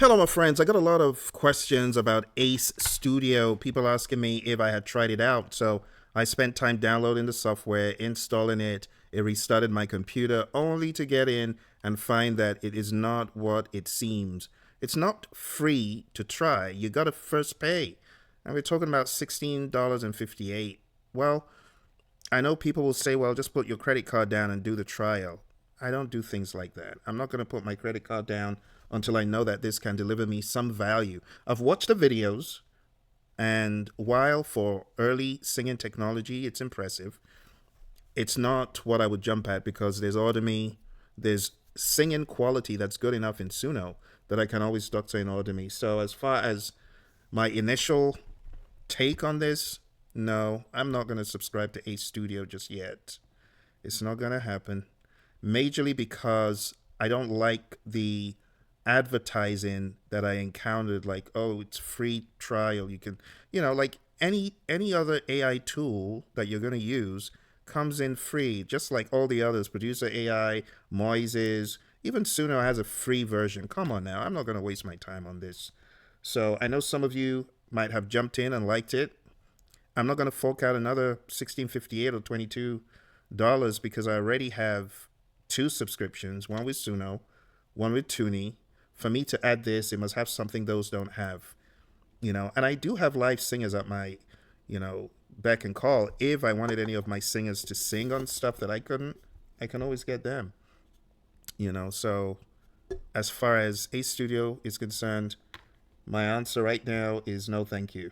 Hello, my friends. I got a lot of questions about Ace Studio. People asking me if I had tried it out. So I spent time downloading the software, installing it. It restarted my computer only to get in and find that it is not what it seems. It's not free to try. You got to first pay. And we're talking about $16.58. Well, I know people will say, well, just put your credit card down and do the trial. I don't do things like that. I'm not going to put my credit card down until I know that this can deliver me some value. I've watched the videos, and while for early singing technology, it's impressive, it's not what I would jump at because there's Audemy, there's singing quality that's good enough in Suno that I can always doctor in Audemy. So as far as my initial take on this, no, I'm not going to subscribe to Ace Studio just yet. It's not going to happen. Majorly because I don't like the advertising that I encountered, like, oh, it's free trial. You can, like any other AI tool that you're going to use comes in free, just like all the others. Producer AI, Moises, even Suno has a free version. Come on now, I'm not going to waste my time on this. So I know some of you might have jumped in and liked it. I'm not going to fork out another 16.58 or $22 because I already have two subscriptions, one with Suno, one with TUNEE. For me to add this, it must have something those don't have, And I do have live singers at my, beck and call. If I wanted any of my singers to sing on stuff that I couldn't, I can always get them, So as far as Ace Studio is concerned, my answer right now is no, thank you.